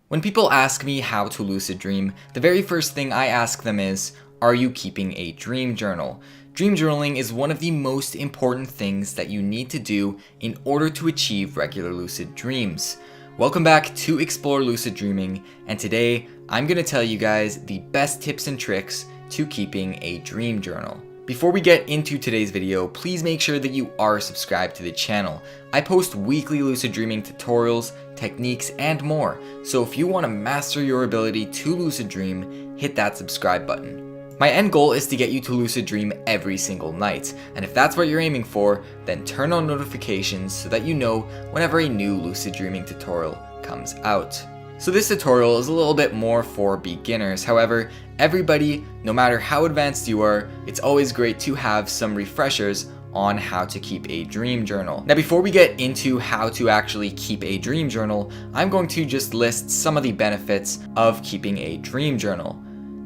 When people ask me how to lucid dream, the very first thing I ask them is, are you keeping a dream journal? Dream journaling is one of the most important things that you need to do in order to achieve regular lucid dreams. Welcome back to Explore Lucid Dreaming, and today I'm going to tell you guys the best tips and tricks to keeping a dream journal. Before we get into today's video, please make sure that you are subscribed to the channel. I post weekly lucid dreaming tutorials, techniques, and more, so if you want to master your ability to lucid dream, hit that subscribe button. My end goal is to get you to lucid dream every single night, and if that's what you're aiming for, then turn on notifications so that you know whenever a new lucid dreaming tutorial comes out. So this tutorial is a little bit more for beginners. However, everybody, no matter how advanced you are, it's always great to have some refreshers on how to keep a dream journal. Now, before we get into how to actually keep a dream journal, I'm going to just list some of the benefits of keeping a dream journal.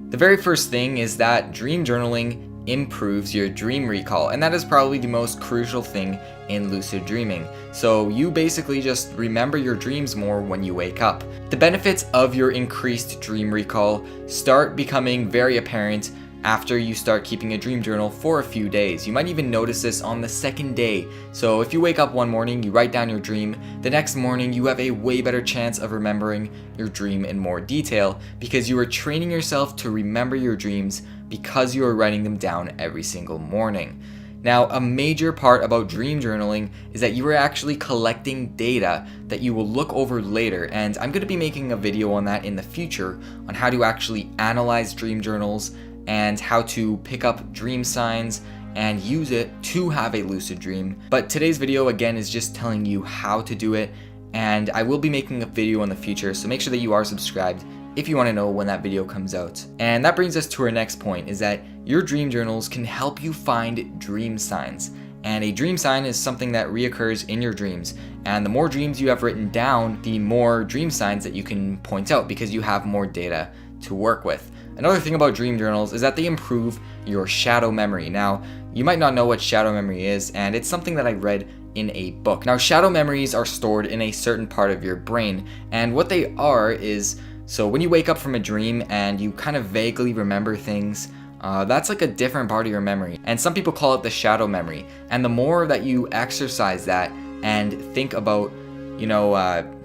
The very first thing is that dream journaling improves your dream recall, and that is probably the most crucial thing in lucid dreaming. So you basically just remember your dreams more when you wake up. The benefits of your increased dream recall start becoming very apparent after you start keeping a dream journal for a few days. You might even notice this on the second day. So if you wake up one morning, you write down your dream, the next morning you have a way better chance of remembering your dream in more detail because you are training yourself to remember your dreams because you are writing them down every single morning. Now, a major part about dream journaling is that you are actually collecting data that you will look over later, and I'm going to be making a video on that in the future on how to actually analyze dream journals and how to pick up dream signs and use it to have a lucid dream. But today's video again is just telling you how to do it, and I will be making a video in the future, so make sure that you are subscribed if you want to know when that video comes out. And that brings us to our next point, is that your dream journals can help you find dream signs. And a dream sign is something that reoccurs in your dreams. And the more dreams you have written down, the more dream signs that you can point out because you have more data to work with. Another thing about dream journals is that they improve your shadow memory. Now, you might not know what shadow memory is, and it's something that I read in a book. Now, shadow memories are stored in a certain part of your brain, and what they are is, so when you wake up from a dream and you kind of vaguely remember things, that's like a different part of your memory. And some people call it the shadow memory. And the more that you exercise that and think about,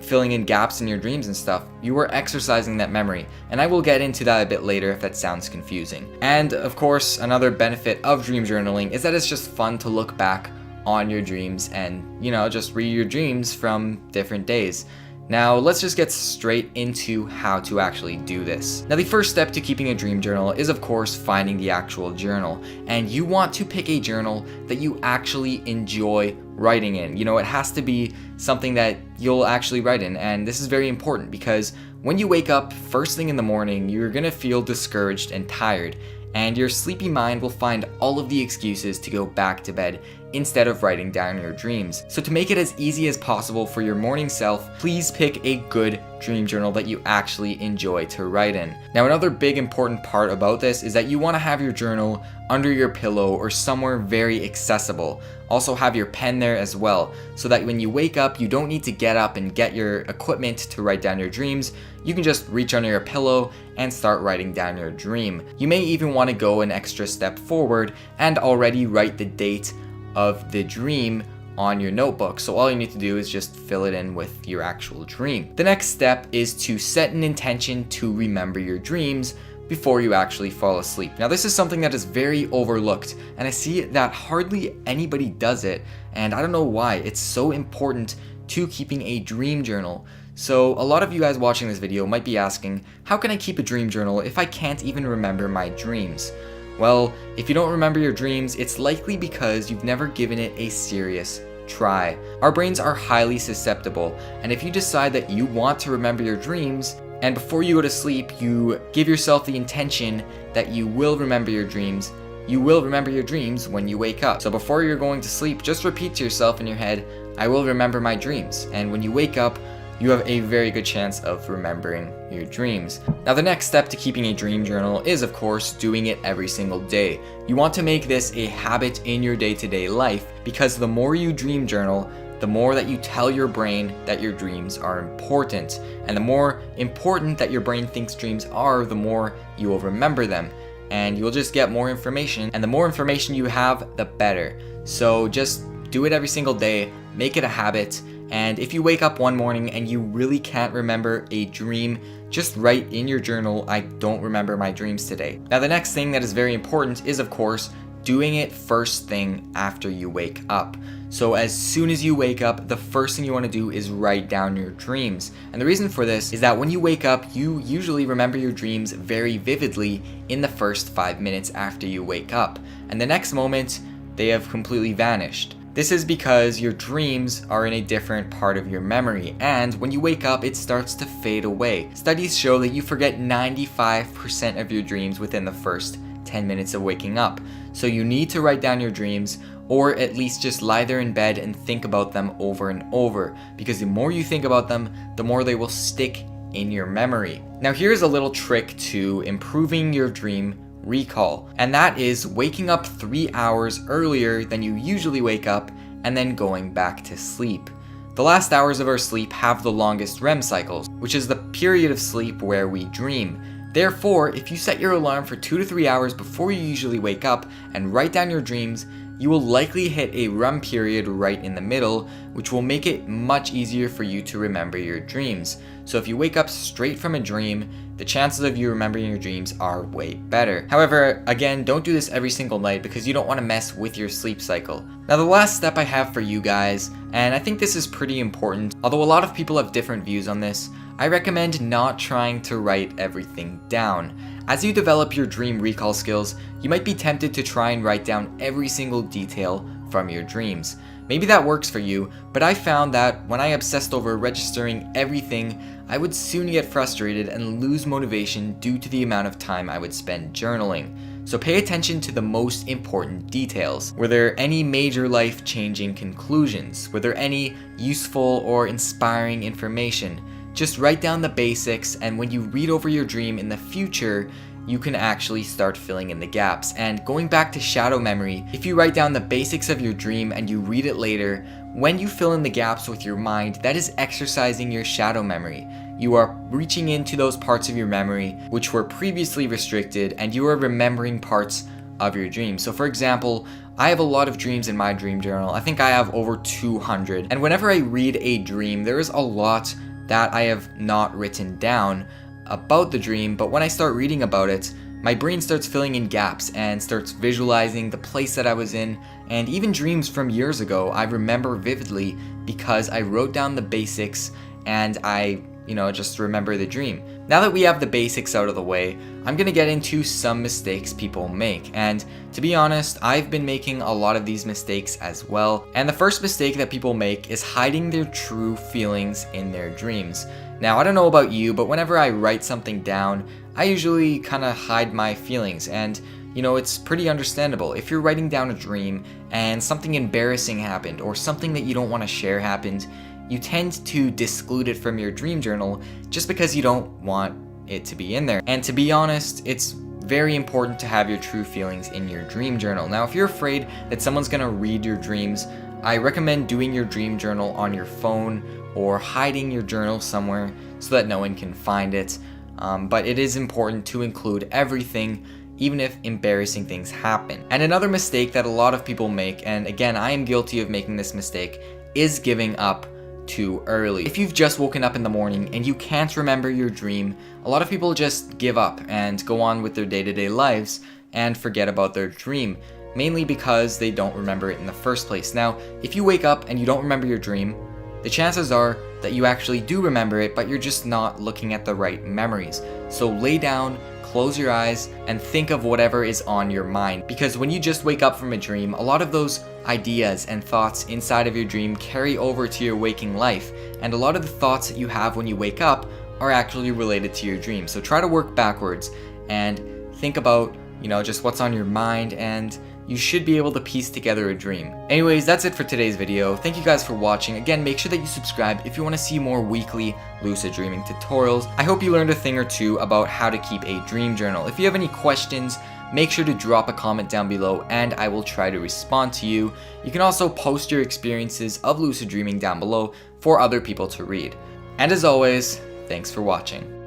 filling in gaps in your dreams and stuff, you are exercising that memory. And I will get into that a bit later if that sounds confusing. And of course, another benefit of dream journaling is that it's just fun to look back on your dreams and, just read your dreams from different days. Now, let's just get straight into how to actually do this. Now, the first step to keeping a dream journal is, of course, finding the actual journal. And you want to pick a journal that you actually enjoy writing in. It has to be something that you'll actually write in. And this is very important because when you wake up first thing in the morning, you're gonna feel discouraged and tired. And your sleepy mind will find all of the excuses to go back to bed instead of writing down your dreams. So to make it as easy as possible for your morning self, please pick a good dream journal that you actually enjoy to write in. Now, another big important part about this is that you want to have your journal under your pillow or somewhere very accessible. Also have your pen there as well, so that when you wake up, you don't need to get up and get your equipment to write down your dreams. You can just reach under your pillow and start writing down your dream. You may even want to go an extra step forward and already write the date of the dream on your notebook. So all you need to do is just fill it in with your actual dream. The next step is to set an intention to remember your dreams before you actually fall asleep. Now, this is something that is very overlooked, and I see that hardly anybody does it, and I don't know why. It's so important to keeping a dream journal. So a lot of you guys watching this video might be asking, how can I keep a dream journal if I can't even remember my dreams? Well, if you don't remember your dreams, it's likely because you've never given it a serious try. Our brains are highly susceptible, and if you decide that you want to remember your dreams, and before you go to sleep, you give yourself the intention that you will remember your dreams, you will remember your dreams when you wake up. So before you're going to sleep, just repeat to yourself in your head, I will remember my dreams. And when you wake up, you have a very good chance of remembering your dreams. Now, the next step to keeping a dream journal is, of course, doing it every single day. You want to make this a habit in your day-to-day life because the more you dream journal, the more that you tell your brain that your dreams are important. And the more important that your brain thinks dreams are, the more you will remember them. And you'll just get more information. And the more information you have, the better. So just do it every single day. Make it a habit. And if you wake up one morning and you really can't remember a dream, just write in your journal, "I don't remember my dreams today." Now, the next thing that is very important is, of course, doing it first thing after you wake up. So as soon as you wake up, the first thing you want to do is write down your dreams. And the reason for this is that when you wake up, you usually remember your dreams very vividly in the first 5 minutes after you wake up. And the next moment, they have completely vanished. This is because your dreams are in a different part of your memory, and when you wake up, it starts to fade away. Studies show that you forget 95% of your dreams within the first 10 minutes of waking up. So you need to write down your dreams, or at least just lie there in bed and think about them over and over, because the more you think about them, the more they will stick in your memory. Now, here's a little trick to improving your dream recall, and that is waking up 3 hours earlier than you usually wake up and then going back to sleep. The last hours of our sleep have the longest REM cycles, which is the period of sleep where we dream. Therefore, if you set your alarm for 2 to 3 hours before you usually wake up and write down your dreams, you will likely hit a REM period right in the middle, which will make it much easier for you to remember your dreams. So if you wake up straight from a dream, the chances of you remembering your dreams are way better. However, again, don't do this every single night because you don't want to mess with your sleep cycle. Now, the last step I have for you guys, and I think this is pretty important, although a lot of people have different views on this, I recommend not trying to write everything down. As you develop your dream recall skills, you might be tempted to try and write down every single detail from your dreams. Maybe that works for you, but I found that when I obsessed over registering everything, I would soon get frustrated and lose motivation due to the amount of time I would spend journaling. So pay attention to the most important details. Were there any major life-changing conclusions? Were there any useful or inspiring information? Just write down the basics, and when you read over your dream in the future, you can actually start filling in the gaps. And going back to shadow memory, if you write down the basics of your dream and you read it later, when you fill in the gaps with your mind, that is exercising your shadow memory. You are reaching into those parts of your memory which were previously restricted, and you are remembering parts of your dream. So for example, I have a lot of dreams in my dream journal. I think I have over 200. And whenever I read a dream, there is a lot that I have not written down about the dream, but when I start reading about it, my brain starts filling in gaps and starts visualizing the place that I was in, and even dreams from years ago I remember vividly because I wrote down the basics and I just remember the dream. Now that we have the basics out of the way, I'm gonna get into some mistakes people make. And to be honest, I've been making a lot of these mistakes as well. And the first mistake that people make is hiding their true feelings in their dreams. Now, I don't know about you, but whenever I write something down, I usually kind of hide my feelings. And it's pretty understandable. If you're writing down a dream and something embarrassing happened or something that you don't want to share happened, you tend to disclude it from your dream journal just because you don't want it to be in there. And to be honest, it's very important to have your true feelings in your dream journal. Now, if you're afraid that someone's gonna read your dreams, I recommend doing your dream journal on your phone or hiding your journal somewhere so that no one can find it. But it is important to include everything, even if embarrassing things happen. And another mistake that a lot of people make, and again, I am guilty of making this mistake, is giving up too early. If you've just woken up in the morning and you can't remember your dream, a lot of people just give up and go on with their day-to-day lives and forget about their dream, mainly because they don't remember it in the first place. Now, if you wake up and you don't remember your dream, the chances are that you actually do remember it, but you're just not looking at the right memories. So lay down, close your eyes, and think of whatever is on your mind. Because when you just wake up from a dream, a lot of those ideas and thoughts inside of your dream carry over to your waking life. And a lot of the thoughts that you have when you wake up are actually related to your dream. So try to work backwards and think about, just what's on your mind, and you should be able to piece together a dream. Anyways, that's it for today's video. Thank you guys for watching. Again, make sure that you subscribe if you want to see more weekly lucid dreaming tutorials. I hope you learned a thing or two about how to keep a dream journal. If you have any questions, make sure to drop a comment down below and I will try to respond to you. You can also post your experiences of lucid dreaming down below for other people to read. And as always, thanks for watching.